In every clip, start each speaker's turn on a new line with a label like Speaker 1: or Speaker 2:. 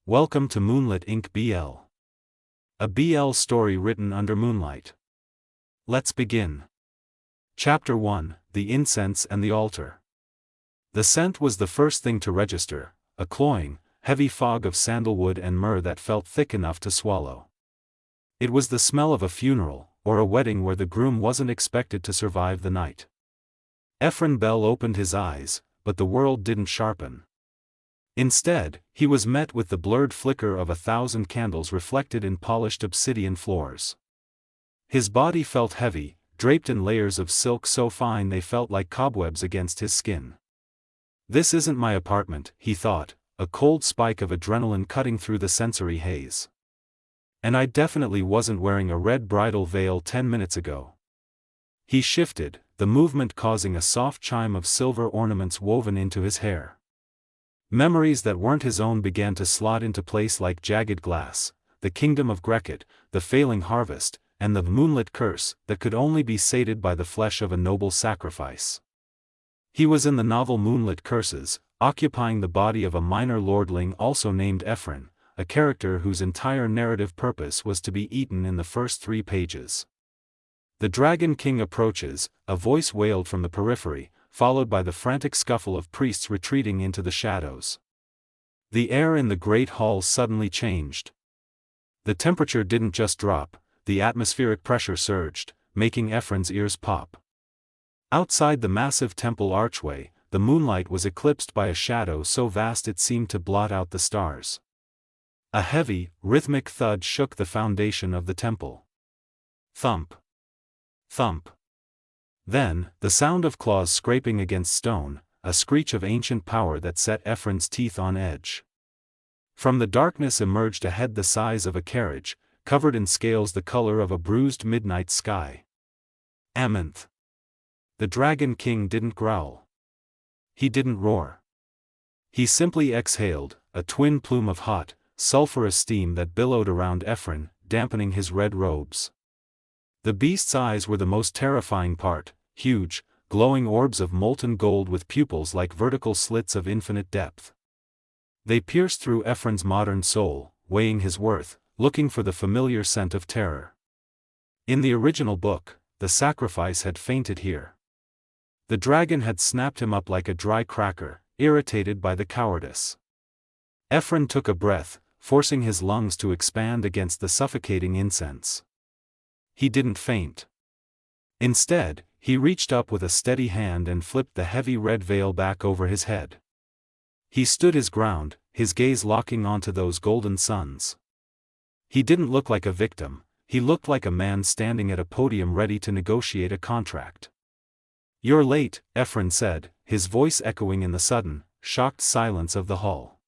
Speaker 1: Welcome to Moonlit Inc. BL. A BL story written under moonlight. Let's begin. Chapter 1, The Incense and the Altar. The scent was the first thing to register, a cloying, heavy fog of sandalwood and myrrh that felt thick enough to swallow. It was the smell of a funeral, or a wedding where the groom wasn't expected to survive the night. Efrain Bell opened his eyes, but the world didn't sharpen. Instead, he was met with the blurred flicker of 1,000 candles reflected in polished obsidian floors. His body felt heavy, draped in layers of silk so fine they felt like cobwebs against his skin. This isn't my apartment, he thought, a cold spike of adrenaline cutting through the sensory haze. And I definitely wasn't wearing a red bridal veil 10 minutes ago. He shifted, the movement causing a soft chime of silver ornaments woven into his hair. Memories that weren't his own began to slot into place like jagged glass: the Kingdom of Greket, the failing harvest, and the Moonlit Curse that could only be sated by the flesh of a noble sacrifice. He was in the novel Moonlit Curses, occupying the body of a minor lordling also named Efrain, a character whose entire narrative purpose was to be eaten in the first 3 pages. The Dragon King approaches, a voice wailed from the periphery, followed by the frantic scuffle of priests retreating into the shadows. The air in the great hall suddenly changed. The temperature didn't just drop, the atmospheric pressure surged, making Efrain's ears pop. Outside the massive temple archway, the moonlight was eclipsed by a shadow so vast it seemed to blot out the stars. A heavy, rhythmic thud shook the foundation of the temple. Thump. Thump. Then, the sound of claws scraping against stone, a screech of ancient power that set Efrain's teeth on edge. From the darkness emerged a head the size of a carriage, covered in scales the color of a bruised midnight sky. Amminth. The Dragon King didn't growl. He didn't roar. He simply exhaled, a twin plume of hot, sulfurous steam that billowed around Efrain, dampening his red robes. The beast's eyes were the most terrifying part. Huge, glowing orbs of molten gold with pupils like vertical slits of infinite depth. They pierced through Efrain's modern soul, weighing his worth, looking for the familiar scent of terror. In the original book, the sacrifice had fainted here. The dragon had snapped him up like a dry cracker, irritated by the cowardice. Efrain took a breath, forcing his lungs to expand against the suffocating incense. He didn't faint. Instead, he reached up with a steady hand and flipped the heavy red veil back over his head. He stood his ground, his gaze locking onto those golden suns. He didn't look like a victim, he looked like a man standing at a podium ready to negotiate a contract. "You're late," Efrain said, his voice echoing in the sudden, shocked silence of the hall.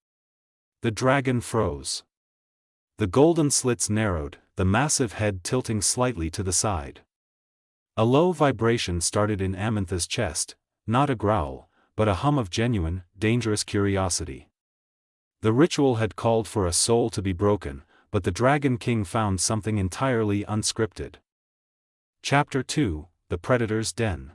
Speaker 1: The dragon froze. The golden slits narrowed, the massive head tilting slightly to the side. A low vibration started in Amminth's chest, not a growl, but a hum of genuine, dangerous curiosity. The ritual had called for a soul to be broken, but the Dragon King found something entirely unscripted. Chapter 2, The Predator's Den.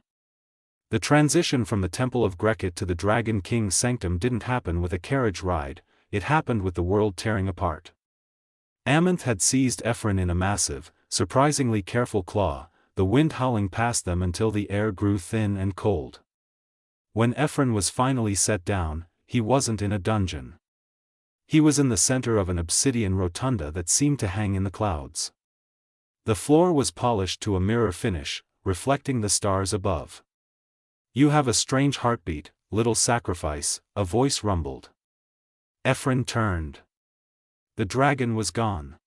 Speaker 1: The transition from the Temple of Greket to the Dragon King's sanctum didn't happen with a carriage ride, it happened with the world tearing apart. Amminth had seized Efrain in a massive, surprisingly careful claw, the wind howling past them until the air grew thin and cold. When Efrain was finally set down, he wasn't in a dungeon. He was in the center of an obsidian rotunda that seemed to hang in the clouds. The floor was polished to a mirror finish, reflecting the stars above. "You have a strange heartbeat, little sacrifice," a voice rumbled. Efrain turned. The dragon was gone.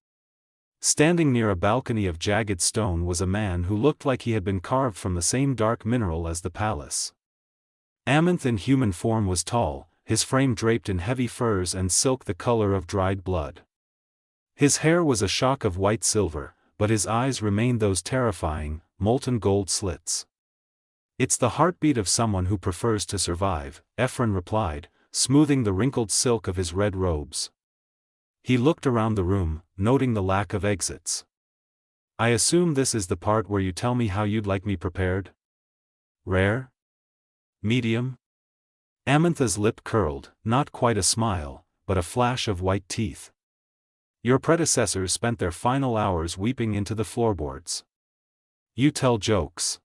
Speaker 1: Standing near a balcony of jagged stone was a man who looked like he had been carved from the same dark mineral as the palace. Amminth in human form was tall, his frame draped in heavy furs and silk the color of dried blood. His hair was a shock of white silver, but his eyes remained those terrifying, molten gold slits. "It's the heartbeat of someone who prefers to survive," Efrain replied, smoothing the wrinkled silk of his red robes. He looked around the room, noting the lack of exits. "I assume this is the part where you tell me how you'd like me prepared? Rare? Medium?" Amminth's lip curled, not quite a smile, but a flash of white teeth. Your predecessors spent their final hours weeping into the floorboards. You tell jokes.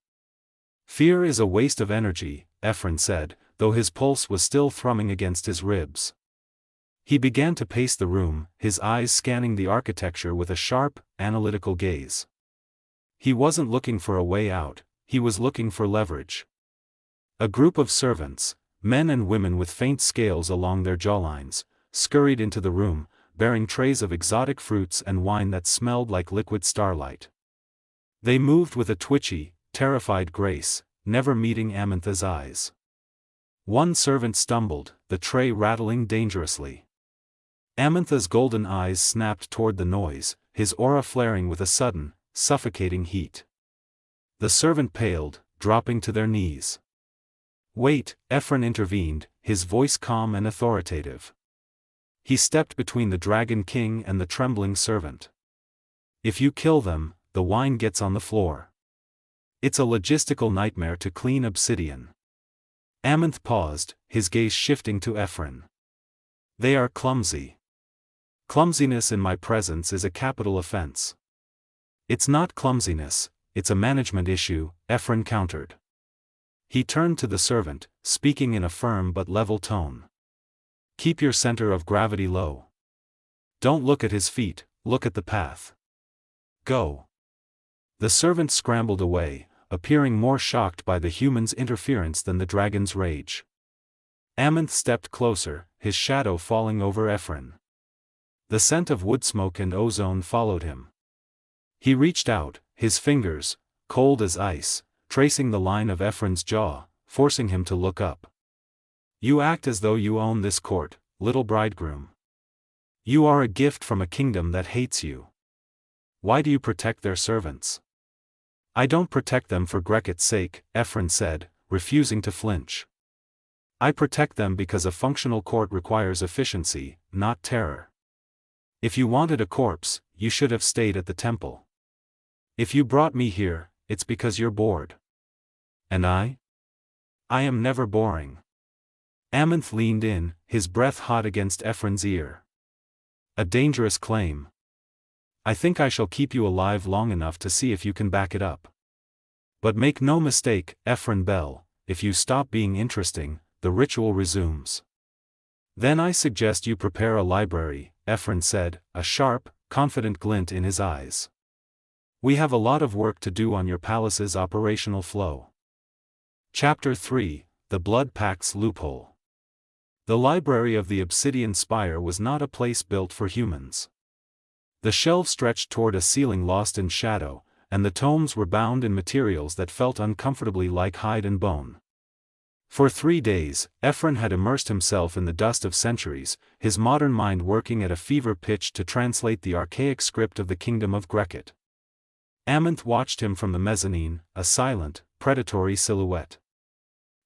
Speaker 1: Fear is a waste of energy, Efrain said, though his pulse was still thrumming against his ribs. He began to pace the room, his eyes scanning the architecture with a sharp, analytical gaze. He wasn't looking for a way out, he was looking for leverage. A group of servants, men and women with faint scales along their jawlines, scurried into the room, bearing trays of exotic fruits and wine that smelled like liquid starlight. They moved with a twitchy, terrified grace, never meeting Amminth's eyes. One servant stumbled, the tray rattling dangerously. Amminth's golden eyes snapped toward the noise, his aura flaring with a sudden, suffocating heat. The servant paled, dropping to their knees. Wait, Efrain intervened, his voice calm and authoritative. He stepped between the Dragon King and the trembling servant. If you kill them, the wine gets on the floor. It's a logistical nightmare to clean obsidian. Amminth paused, his gaze shifting to Efrain. They are clumsy. Clumsiness in my presence is a capital offense. It's not clumsiness, it's a management issue, Efrain countered. He turned to the servant, speaking in a firm but level tone. Keep your center of gravity low. Don't look at his feet, look at the path. Go. The servant scrambled away, appearing more shocked by the human's interference than the dragon's rage. Amminth stepped closer, his shadow falling over Efrain. The scent of wood smoke and ozone followed him. He reached out, his fingers, cold as ice, tracing the line of Efrain's jaw, forcing him to look up. You act as though you own this court, little bridegroom. You are a gift from a kingdom that hates you. Why do you protect their servants? I don't protect them for Greket's sake, Efrain said, refusing to flinch. I protect them because a functional court requires efficiency, not terror. If you wanted a corpse, you should have stayed at the temple. If you brought me here, it's because you're bored. And I? I am never boring. Amminth leaned in, his breath hot against Efrain's ear. A dangerous claim. I think I shall keep you alive long enough to see if you can back it up. But make no mistake, Efrain Bell, if you stop being interesting, the ritual resumes. Then I suggest you prepare a library, Efrain said, a sharp, confident glint in his eyes. We have a lot of work to do on your palace's operational flow. Chapter 3, The Blood Pact's Loophole. The library of the Obsidian Spire was not a place built for humans. The shelves stretched toward a ceiling lost in shadow, and the tomes were bound in materials that felt uncomfortably like hide and bone. For 3 days, Efrain had immersed himself in the dust of centuries, his modern mind working at a fever pitch to translate the archaic script of the Kingdom of Greket. Amminth watched him from the mezzanine, a silent, predatory silhouette.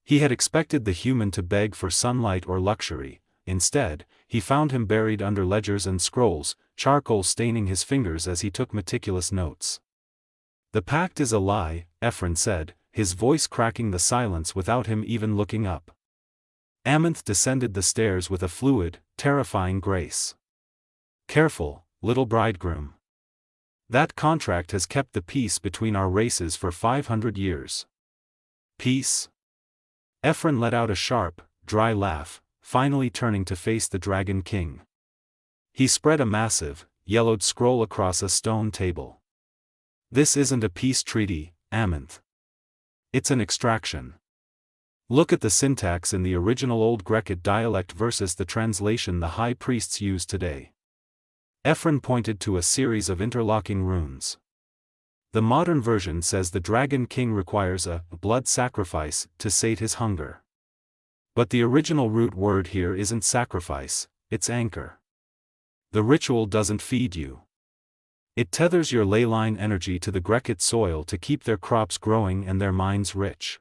Speaker 1: He had expected the human to beg for sunlight or luxury. Instead, he found him buried under ledgers and scrolls, charcoal staining his fingers as he took meticulous notes. The pact is a lie, Efrain said, his voice cracking the silence without him even looking up. Amminth descended the stairs with a fluid, terrifying grace. Careful, little bridegroom. That contract has kept the peace between our races for 500 years. Peace? Efrain let out a sharp, dry laugh, finally turning to face the Dragon King. He spread a massive, yellowed scroll across a stone table. This isn't a peace treaty, Amminth. It's an extraction. Look at the syntax in the original Old Greket dialect versus the translation the high priests use today. Efrain pointed to a series of interlocking runes. The modern version says the Dragon King requires a blood sacrifice to sate his hunger. But the original root word here isn't sacrifice, it's anchor. The ritual doesn't feed you. It tethers your ley line energy to the Greket soil to keep their crops growing and their minds rich.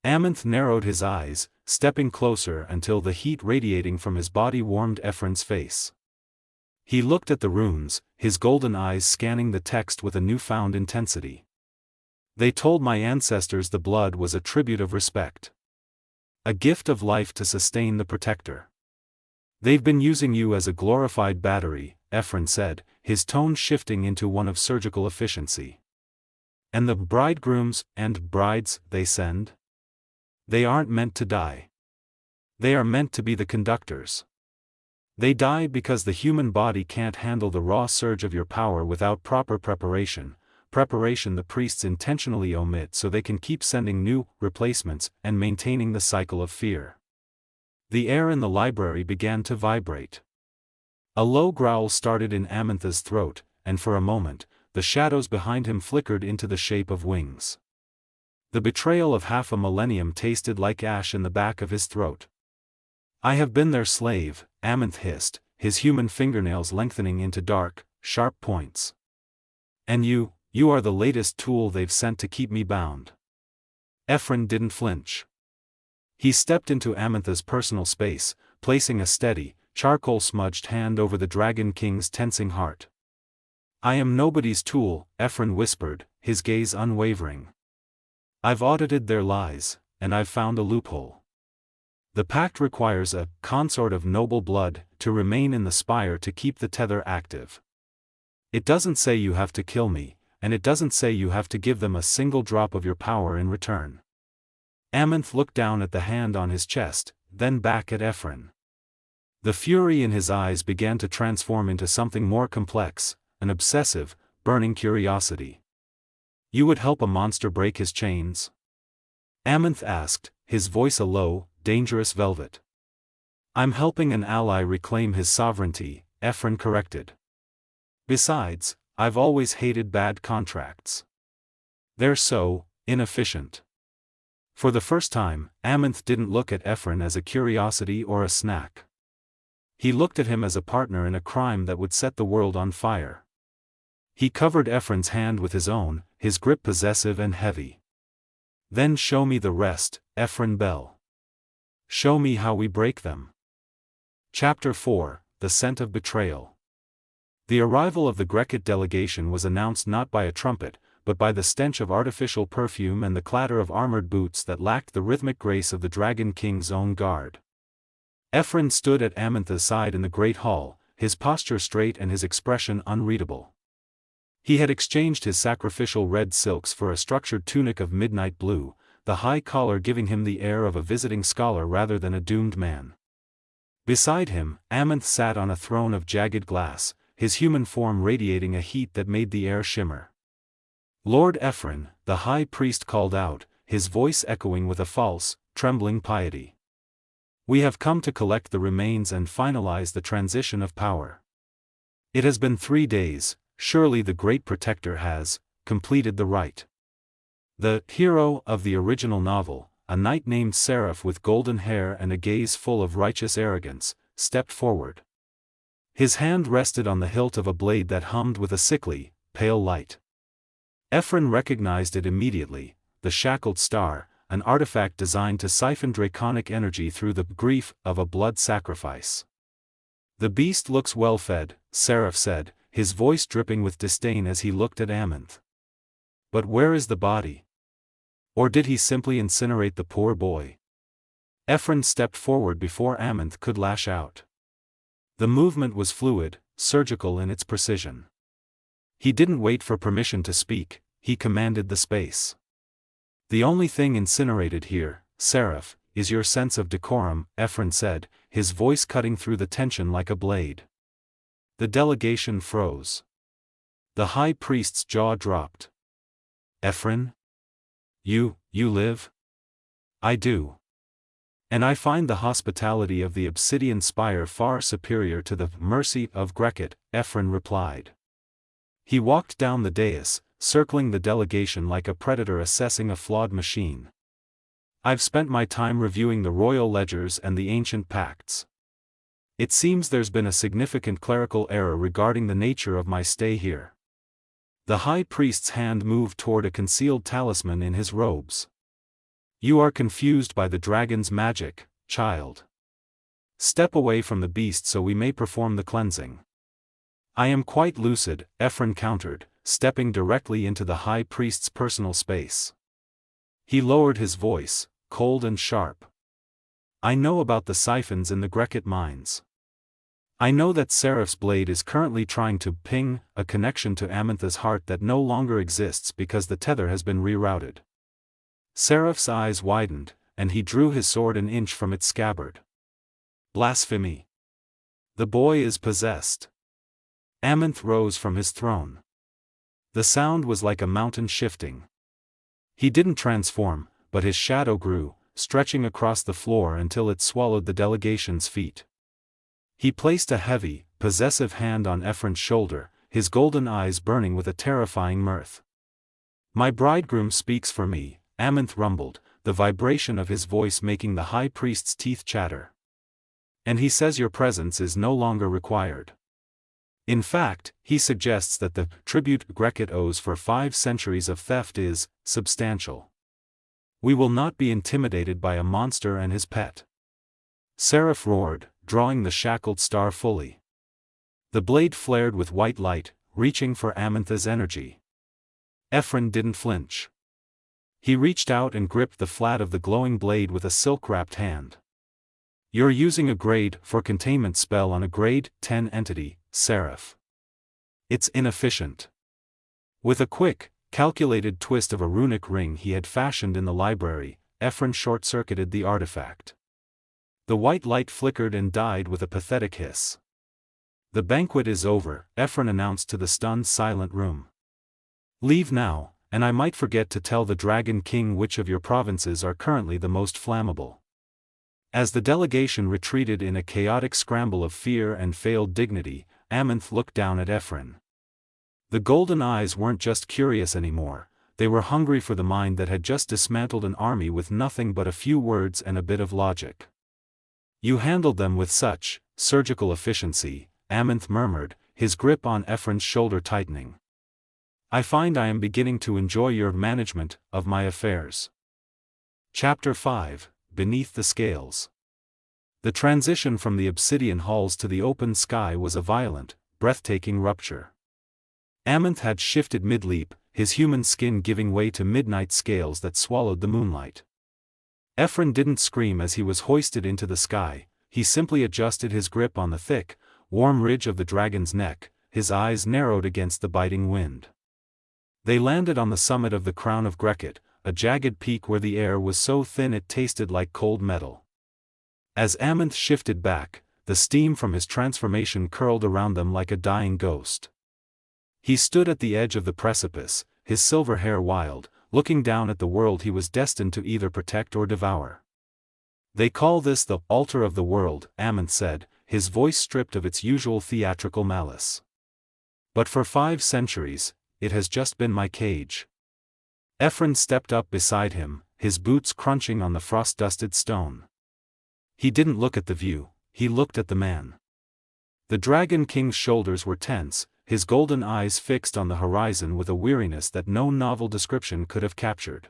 Speaker 1: Amminth narrowed his eyes, stepping closer until the heat radiating from his body warmed Efrain's face. He looked at the runes, his golden eyes scanning the text with a newfound intensity. They told my ancestors the blood was a tribute of respect. A gift of life to sustain the protector. They've been using you as a glorified battery, Efrain said, his tone shifting into one of surgical efficiency. And the bridegrooms and brides they send? They aren't meant to die. They are meant to be the conductors. They die because the human body can't handle the raw surge of your power without proper preparation the priests intentionally omit so they can keep sending new replacements and maintaining the cycle of fear. The air in the library began to vibrate. A low growl started in Amminth's throat, and for a moment, the shadows behind him flickered into the shape of wings. The betrayal of half a millennium tasted like ash in the back of his throat. I have been their slave, Amminth hissed, his human fingernails lengthening into dark, sharp points. And you are the latest tool they've sent to keep me bound. Efrain didn't flinch. He stepped into Amminth's personal space, placing a steady, charcoal-smudged hand over the Dragon King's tensing heart. I am nobody's tool, Efrain whispered, his gaze unwavering. I've audited their lies, and I've found a loophole. The pact requires a consort of noble blood to remain in the spire to keep the tether active. It doesn't say you have to kill me, and it doesn't say you have to give them a single drop of your power in return. Amminth looked down at the hand on his chest, then back at Efrain. The fury in his eyes began to transform into something more complex, an obsessive, burning curiosity. You would help a monster break his chains? Amminth asked, his voice a low, dangerous velvet. I'm helping an ally reclaim his sovereignty, Efrain corrected. Besides, I've always hated bad contracts. They're so inefficient. For the first time, Amminth didn't look at Efrain as a curiosity or a snack. He looked at him as a partner in a crime that would set the world on fire. He covered Efrain's hand with his own, his grip possessive and heavy. Then show me the rest, Efrain Bell. Show me how we break them. Chapter 4, The Scent of Betrayal. The arrival of the Greket delegation was announced not by a trumpet, but by the stench of artificial perfume and the clatter of armored boots that lacked the rhythmic grace of the Dragon King's own guard. Efrain stood at Amminth's side in the great hall, his posture straight and his expression unreadable. He had exchanged his sacrificial red silks for a structured tunic of midnight blue, the high collar giving him the air of a visiting scholar rather than a doomed man. Beside him, Amminth sat on a throne of jagged glass, his human form radiating a heat that made the air shimmer. Lord Efrain, the high priest called out, his voice echoing with a false, trembling piety. We have come to collect the remains and finalize the transition of power. It has been 3 days, surely the great protector has completed the rite. The hero of the original novel, a knight named Seraph with golden hair and a gaze full of righteous arrogance, stepped forward. His hand rested on the hilt of a blade that hummed with a sickly, pale light. Efrain recognized it immediately, the shackled star, an artifact designed to siphon draconic energy through the grief of a blood sacrifice. The beast looks well fed, Seraph said, his voice dripping with disdain as he looked at Amminth. But where is the body? Or did he simply incinerate the poor boy? Efrain stepped forward before Amminth could lash out. The movement was fluid, surgical in its precision. He didn't wait for permission to speak, he commanded the space. The only thing incinerated here, Seraph, is your sense of decorum, Efrain said, his voice cutting through the tension like a blade. The delegation froze. The high priest's jaw dropped. Efrain? You live? I do. And I find the hospitality of the obsidian spire far superior to the mercy of Greket, Efrain replied. He walked down the dais, circling the delegation like a predator assessing a flawed machine. I've spent my time reviewing the royal ledgers and the ancient pacts. It seems there's been a significant clerical error regarding the nature of my stay here. The high priest's hand moved toward a concealed talisman in his robes. You are confused by the dragon's magic, child. Step away from the beast so we may perform the cleansing. I am quite lucid, Efrain countered, stepping directly into the high priest's personal space. He lowered his voice, cold and sharp. I know about the siphons in the Greket mines. I know that Seraph's blade is currently trying to ping a connection to Amminth's heart that no longer exists because the tether has been rerouted. Seraph's eyes widened, and he drew his sword an inch from its scabbard. Blasphemy! The boy is possessed. Amminth rose from his throne. The sound was like a mountain shifting. He didn't transform, but his shadow grew, stretching across the floor until it swallowed the delegation's feet. He placed a heavy, possessive hand on Efrain's shoulder, his golden eyes burning with a terrifying mirth. "My bridegroom speaks for me," Amminth rumbled, the vibration of his voice making the high priest's teeth chatter. "And he says your presence is no longer required. In fact, he suggests that the tribute Greket owes for 5 centuries of theft is substantial. We will not be intimidated by a monster and his pet." Seraph roared, drawing the shackled star fully. The blade flared with white light, reaching for Amminth's energy. Efrain didn't flinch. He reached out and gripped the flat of the glowing blade with a silk-wrapped hand. "You're using a grade 4 containment spell on a grade 10 entity, Seraph. It's inefficient." With a quick, calculated twist of a runic ring he had fashioned in the library, Efrain short-circuited the artifact. The white light flickered and died with a pathetic hiss. "The banquet is over," Efrain announced to the stunned silent room. "Leave now, and I might forget to tell the Dragon King which of your provinces are currently the most flammable." As the delegation retreated in a chaotic scramble of fear and failed dignity, Amminth looked down at Efrain. The golden eyes weren't just curious anymore, they were hungry for the mind that had just dismantled an army with nothing but a few words and a bit of logic. "You handled them with such surgical efficiency," Amminth murmured, his grip on Efrain's shoulder tightening. "I find I am beginning to enjoy your management of my affairs." Chapter 5, Beneath the Scales. The transition from the obsidian halls to the open sky was a violent, breathtaking rupture. Amminth had shifted mid-leap, his human skin giving way to midnight scales that swallowed the moonlight. Efrain didn't scream as he was hoisted into the sky, he simply adjusted his grip on the thick, warm ridge of the dragon's neck, his eyes narrowed against the biting wind. They landed on the summit of the crown of Greket, a jagged peak where the air was so thin it tasted like cold metal. As Amminth shifted back, the steam from his transformation curled around them like a dying ghost. He stood at the edge of the precipice, his silver hair wild, looking down at the world he was destined to either protect or devour. "They call this the altar of the world," Amminth said, his voice stripped of its usual theatrical malice. "But for 5 centuries, it has just been my cage." Efrain stepped up beside him, his boots crunching on the frost-dusted stone. He didn't look at the view, he looked at the man. The Dragon King's shoulders were tense, his golden eyes fixed on the horizon with a weariness that no novel description could have captured.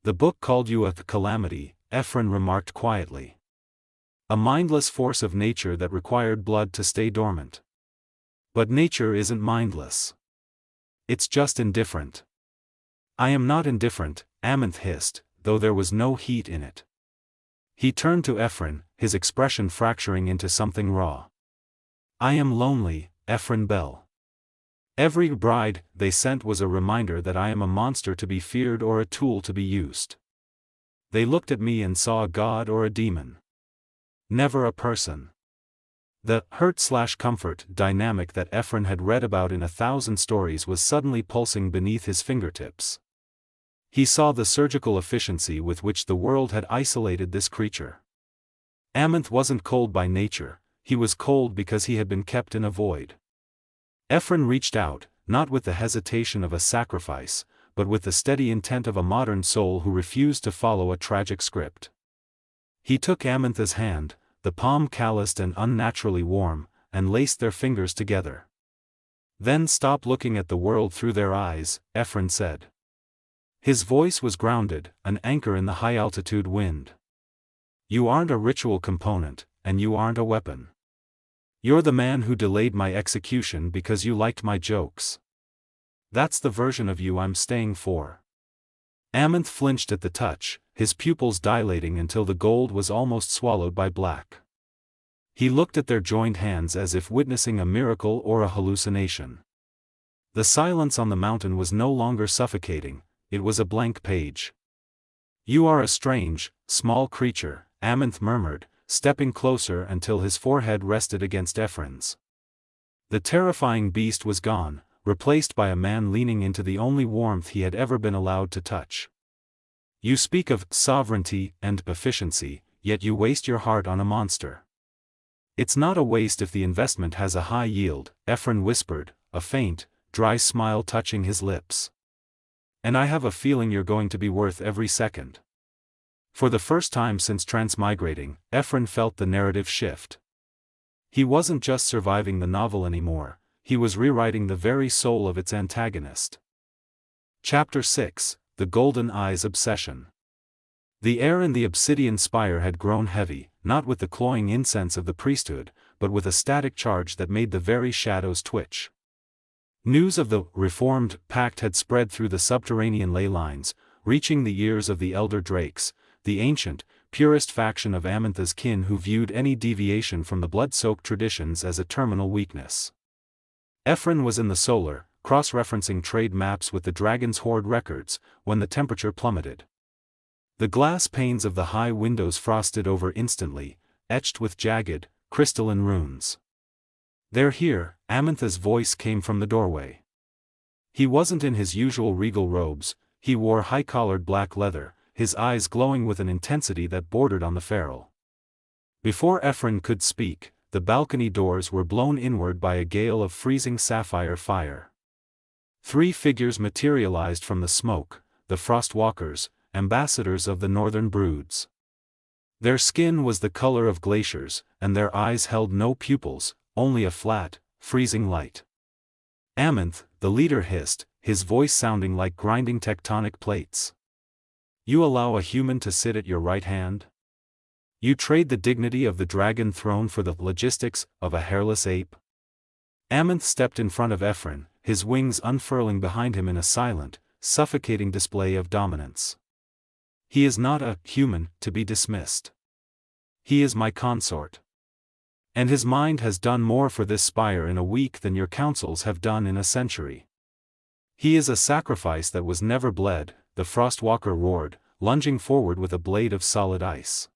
Speaker 1: "The book called you a calamity," Efrain remarked quietly. "A mindless force of nature that required blood to stay dormant. But nature isn't mindless. It's just indifferent." "I am not indifferent," Amminth hissed, though there was no heat in it. He turned to Efrain, his expression fracturing into something raw. "I am lonely, Efrain Bell. Every bride they sent was a reminder that I am a monster to be feared or a tool to be used. They looked at me and saw a god or a demon. Never a person." The hurt/comfort dynamic that Efrain had read about in 1,000 stories was suddenly pulsing beneath his fingertips. He saw the surgical efficiency with which the world had isolated this creature. Amminth wasn't cold by nature, he was cold because he had been kept in a void. Efrain reached out, not with the hesitation of a sacrifice, but with the steady intent of a modern soul who refused to follow a tragic script. He took Amminth's hand, the palm calloused and unnaturally warm, and laced their fingers together. "Then stop looking at the world through their eyes," Efrain said. His voice was grounded, an anchor in the high-altitude wind. "You aren't a ritual component, and you aren't a weapon. You're the man who delayed my execution because you liked my jokes. That's the version of you I'm staying for." Amminth flinched at the touch, his pupils dilating until the gold was almost swallowed by black. He looked at their joined hands as if witnessing a miracle or a hallucination. The silence on the mountain was no longer suffocating, it was a blank page. "You are a strange, small creature," Amminth murmured, stepping closer until his forehead rested against Efrain's. The terrifying beast was gone, replaced by a man leaning into the only warmth he had ever been allowed to touch. "You speak of sovereignty and efficiency, yet you waste your heart on a monster." "It's not a waste if the investment has a high yield," Efrain whispered, a faint, dry smile touching his lips. "And I have a feeling you're going to be worth every second." For the first time since Transmigrating, Efrain felt the narrative shift. He wasn't just surviving the novel anymore, he was rewriting the very soul of its antagonist. Chapter 6: The Golden Eye's Obsession. The air in the obsidian spire had grown heavy, not with the cloying incense of the priesthood, but with a static charge that made the very shadows twitch. News of the reformed pact had spread through the subterranean ley lines, reaching the ears of the elder drakes, the ancient, purest faction of Amminth's kin who viewed any deviation from the blood-soaked traditions as a terminal weakness. Efrain was in the solar, cross-referencing trade maps with the Dragon's Hoard records, when the temperature plummeted. The glass panes of the high windows frosted over instantly, etched with jagged, crystalline runes. "They're here," Amminth's voice came from the doorway. He wasn't in his usual regal robes, he wore high-collared black leather, his eyes glowing with an intensity that bordered on the feral. Before Efrain could speak, the balcony doors were blown inward by a gale of freezing sapphire fire. 3 figures materialized from the smoke, the Frostwalkers, ambassadors of the northern broods. Their skin was the color of glaciers, and their eyes held no pupils, only a flat, freezing light. "Amminth," the leader hissed, his voice sounding like grinding tectonic plates. "You allow a human to sit at your right hand? You trade the dignity of the dragon throne for the logistics of a hairless ape?" Amminth stepped in front of Efrain, his wings unfurling behind him in a silent, suffocating display of dominance. "He is not a human to be dismissed. He is my consort. And his mind has done more for this spire in a week than your councils have done in a century. He is a sacrifice that was never bled," the Frostwalker roared, lunging forward with a blade of solid ice.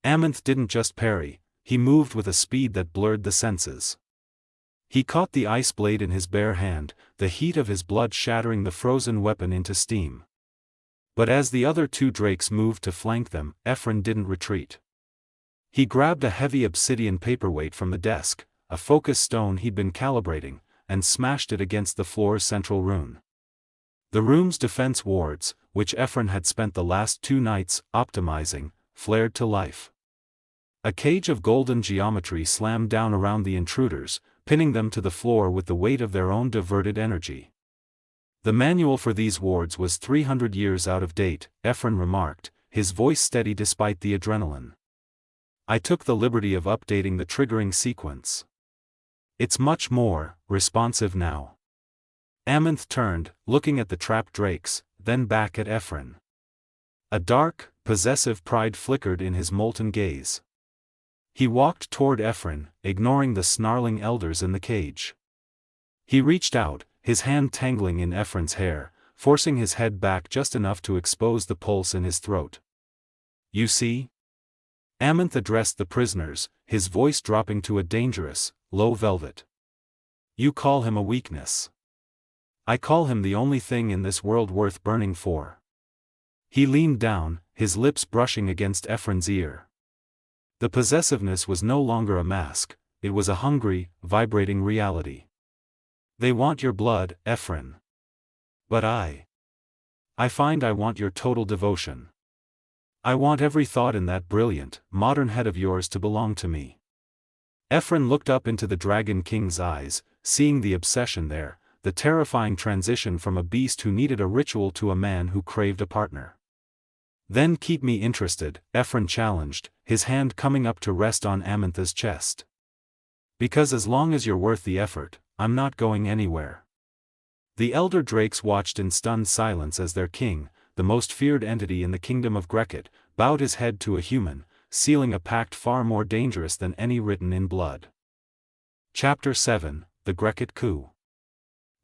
Speaker 1: Amminth didn't just parry, he moved with a speed that blurred the senses. He caught the ice blade in his bare hand, the heat of his blood shattering the frozen weapon into steam. But as the other 2 drakes moved to flank them, Efrain didn't retreat. He grabbed a heavy obsidian paperweight from the desk, a focus stone he'd been calibrating, and smashed it against the floor's central rune. The rune's defense wards, which Efrain had spent the last 2 nights optimizing, flared to life. A cage of golden geometry slammed down around the intruders, pinning them to the floor with the weight of their own diverted energy. "The manual for these wards was 300 years out of date," Efrain remarked, his voice steady despite the adrenaline. "I took the liberty of updating the triggering sequence. It's much more responsive now." Amminth turned, looking at the trapped drakes, then back at Efrain. A dark, possessive pride flickered in his molten gaze. He walked toward Efrain, ignoring the snarling elders in the cage. He reached out, his hand tangling in Efrain's hair, forcing his head back just enough to expose the pulse in his throat. "You see?" Amminth addressed the prisoners, his voice dropping to a dangerous, low velvet. "You call him a weakness. I call him the only thing in this world worth burning for." He leaned down, his lips brushing against Efrain's ear. The possessiveness was no longer a mask, it was a hungry, vibrating reality. "They want your blood, Efrain. But I find I want your total devotion. I want every thought in that brilliant, modern head of yours to belong to me." Efrain looked up into the Dragon King's eyes, seeing the obsession there, the terrifying transition from a beast who needed a ritual to a man who craved a partner. "Then keep me interested," Efrain challenged, his hand coming up to rest on Amminth's chest. "Because as long as you're worth the effort, I'm not going anywhere." The elder drakes watched in stunned silence as their king, the most feared entity in the Kingdom of Greket, bowed his head to a human, sealing a pact far more dangerous than any written in blood. Chapter 7, The Greket Coup.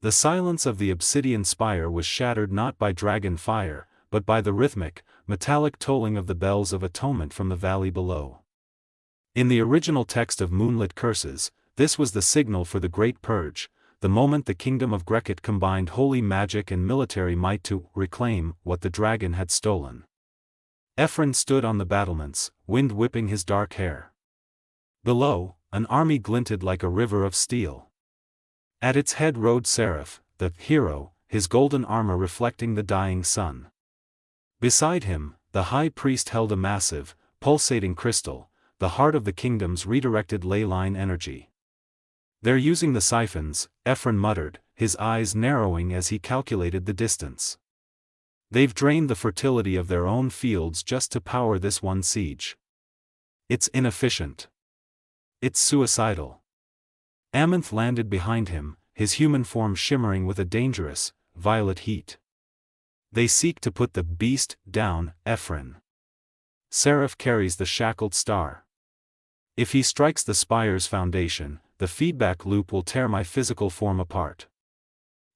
Speaker 1: The silence of the obsidian spire was shattered not by dragon fire, but by the rhythmic, metallic tolling of the bells of atonement from the valley below. In the original text of Moonlit Curses, this was the signal for the Great Purge, the moment the Kingdom of Greket combined holy magic and military might to reclaim what the dragon had stolen. Efrain stood on the battlements, wind whipping his dark hair. Below, an army glinted like a river of steel. At its head rode Seraph, the hero, his golden armor reflecting the dying sun. Beside him, the high priest held a massive, pulsating crystal, the heart of the kingdom's redirected ley line energy. "They're using the siphons," Efrain muttered, his eyes narrowing as he calculated the distance. "They've drained the fertility of their own fields just to power this one siege. It's inefficient. It's suicidal." Amminth landed behind him, his human form shimmering with a dangerous, violet heat. "They seek to put the beast down, Efrain. Seraph carries the shackled star. If he strikes the spire's foundation, the feedback loop will tear my physical form apart."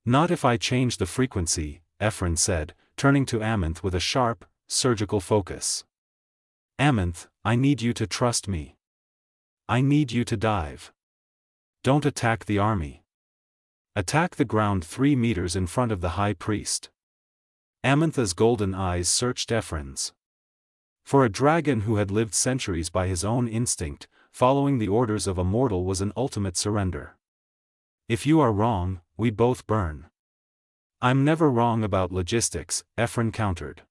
Speaker 1: "Not if I change the frequency," Efrain said, turning to Amminth with a sharp, surgical focus. "Amminth, I need you to trust me. I need you to dive. Don't attack the army. Attack the ground 3 meters in front of the high priest." Amminth's golden eyes searched Efrain's. For a dragon who had lived centuries by his own instinct, following the orders of a mortal was an ultimate surrender. "If you are wrong, we both burn." "I'm never wrong about logistics," Efrain countered.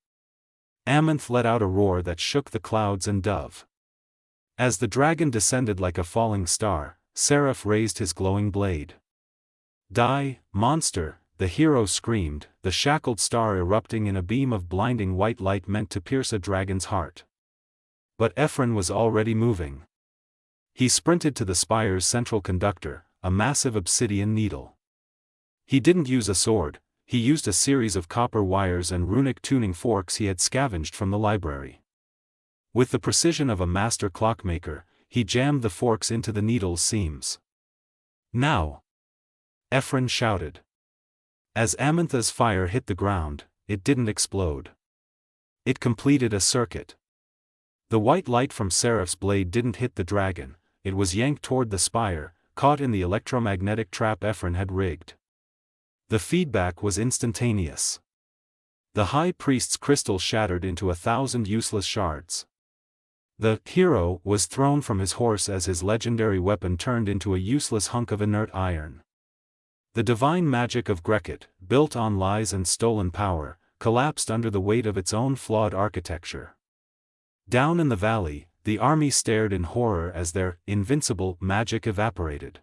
Speaker 1: Amminth let out a roar that shook the clouds and dove. As the dragon descended like a falling star, Seraph raised his glowing blade. "Die, monster!" the hero screamed, the shackled star erupting in a beam of blinding white light meant to pierce a dragon's heart. But Efrain was already moving. He sprinted to the spire's central conductor, a massive obsidian needle. He didn't use a sword, he used a series of copper wires and runic tuning forks he had scavenged from the library. With the precision of a master clockmaker, he jammed the forks into the needle's seams. "Now!" Efrain shouted. As Amminth's fire hit the ground, it didn't explode. It completed a circuit. The white light from Seraph's blade didn't hit the dragon, it was yanked toward the spire, caught in the electromagnetic trap Efrain had rigged. The feedback was instantaneous. The high priest's crystal shattered into 1,000 useless shards. The hero was thrown from his horse as his legendary weapon turned into a useless hunk of inert iron. The divine magic of Greket, built on lies and stolen power, collapsed under the weight of its own flawed architecture. Down in the valley, the army stared in horror as their invincible magic evaporated.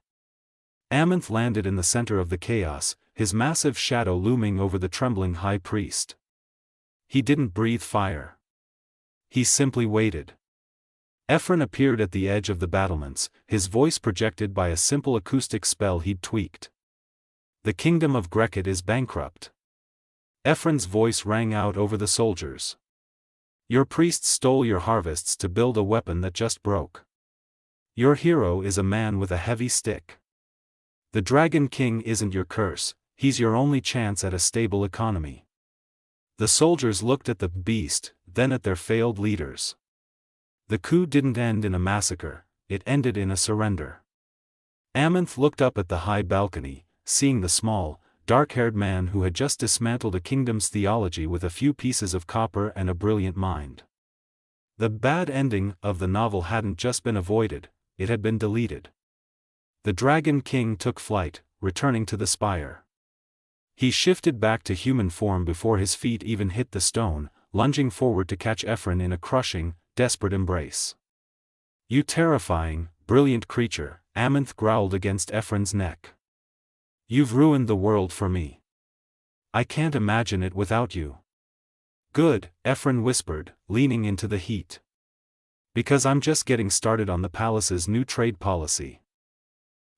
Speaker 1: Amminth landed in the center of the chaos, his massive shadow looming over the trembling high priest. He didn't breathe fire. He simply waited. Efrain appeared at the edge of the battlements, his voice projected by a simple acoustic spell he'd tweaked. "The Kingdom of Greket is bankrupt." Efrain's voice rang out over the soldiers. "Your priests stole your harvests to build a weapon that just broke. Your hero is a man with a heavy stick. The Dragon King isn't your curse, he's your only chance at a stable economy." The soldiers looked at the beast, then at their failed leaders. The coup didn't end in a massacre, it ended in a surrender. Amminth looked up at the high balcony, seeing the small, dark-haired man who had just dismantled a kingdom's theology with a few pieces of copper and a brilliant mind. The bad ending of the novel hadn't just been avoided, it had been deleted. The Dragon King took flight, returning to the spire. He shifted back to human form before his feet even hit the stone, lunging forward to catch Efrain in a crushing, desperate embrace. "You terrifying, brilliant creature," Amminth growled against Efrain's neck. "You've ruined the world for me. I can't imagine it without you." "Good," Efrain whispered, leaning into the heat. "Because I'm just getting started on the palace's new trade policy."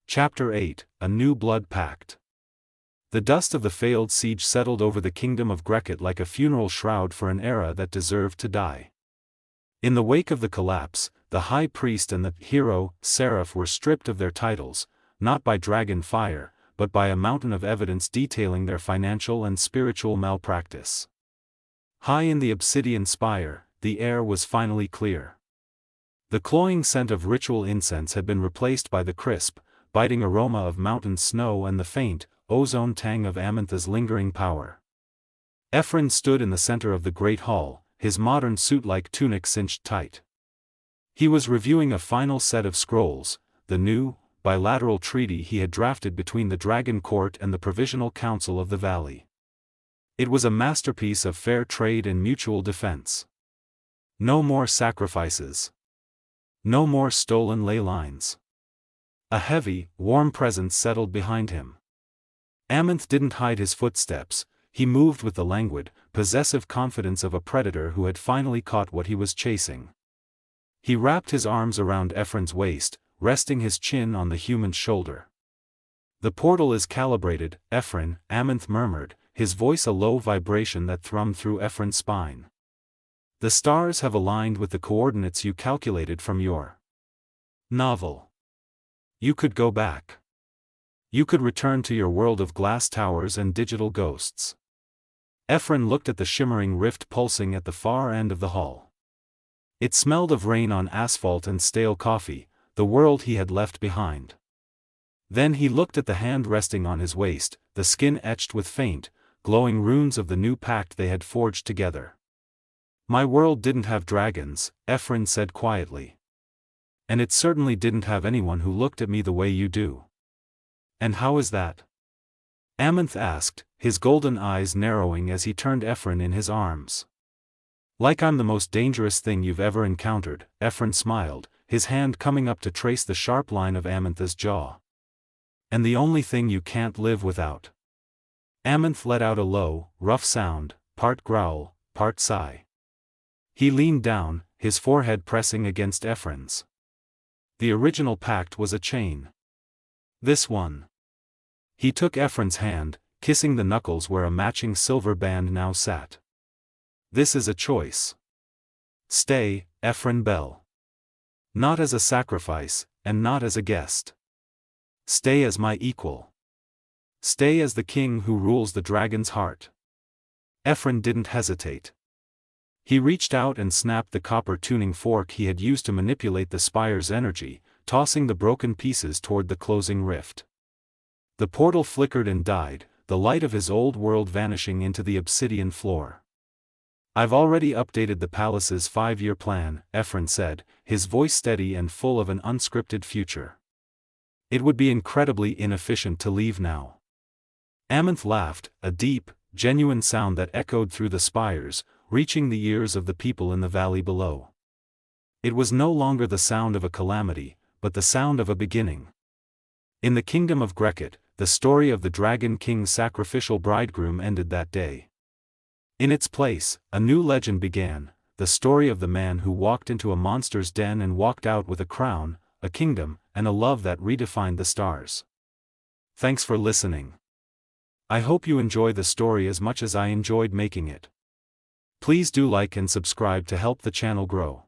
Speaker 1: Chapter 8, A New Blood Pact. The dust of the failed siege settled over the Kingdom of Greket like a funeral shroud for an era that deserved to die. In the wake of the collapse, the high priest and the hero, seraph, were stripped of their titles, not by dragon fire, but by a mountain of evidence detailing their financial and spiritual malpractice. High in the obsidian spire, the air was finally clear. The cloying scent of ritual incense had been replaced by the crisp, biting aroma of mountain snow and the faint, ozone tang of Amminth's lingering power. Efrain stood in the center of the great hall, his modern suit-like tunic cinched tight. He was reviewing a final set of scrolls, the new, bilateral treaty he had drafted between the Dragon Court and the Provisional Council of the Valley. It was a masterpiece of fair trade and mutual defense. No more sacrifices. No more stolen ley lines. A heavy, warm presence settled behind him. Amminth didn't hide his footsteps. He moved with the languid, possessive confidence of a predator who had finally caught what he was chasing. He wrapped his arms around Efrain's waist, resting his chin on the human's shoulder. "The portal is calibrated, Efrain," Amminth murmured, his voice a low vibration that thrummed through Efrain's spine. "The stars have aligned with the coordinates you calculated from your novel. You could go back. You could return to your world of glass towers and digital ghosts." Efrain looked at the shimmering rift pulsing at the far end of the hall. It smelled of rain on asphalt and stale coffee, the world he had left behind. Then he looked at the hand resting on his waist, the skin etched with faint, glowing runes of the new pact they had forged together. "My world didn't have dragons," Efrain said quietly. "And it certainly didn't have anyone who looked at me the way you do." "And how is that?" Amminth asked, his golden eyes narrowing as he turned Efrain in his arms. "Like I'm the most dangerous thing you've ever encountered," Efrain smiled, his hand coming up to trace the sharp line of Amminth's jaw. "And the only thing you can't live without." Amminth let out a low, rough sound, part growl, part sigh. He leaned down, his forehead pressing against Efrain's. "The original pact was a chain. This one." He took Efrain's hand, kissing the knuckles where a matching silver band now sat. "This is a choice. Stay, Efrain Bell. Not as a sacrifice, and not as a guest. Stay as my equal. Stay as the king who rules the dragon's heart." Efrain didn't hesitate. He reached out and snapped the copper tuning fork he had used to manipulate the spire's energy, tossing the broken pieces toward the closing rift. The portal flickered and died, the light of his old world vanishing into the obsidian floor. "I've already updated the palace's 5-year plan," Efrain said, his voice steady and full of an unscripted future. "It would be incredibly inefficient to leave now." Amminth laughed, a deep, genuine sound that echoed through the spires, reaching the ears of the people in the valley below. It was no longer the sound of a calamity, but the sound of a beginning. In the Kingdom of Greket, the story of the Dragon King's sacrificial bridegroom ended that day. In its place, a new legend began, the story of the man who walked into a monster's den and walked out with a crown, a kingdom, and a love that redefined the stars. Thanks for listening. I hope you enjoy the story as much as I enjoyed making it. Please do like and subscribe to help the channel grow.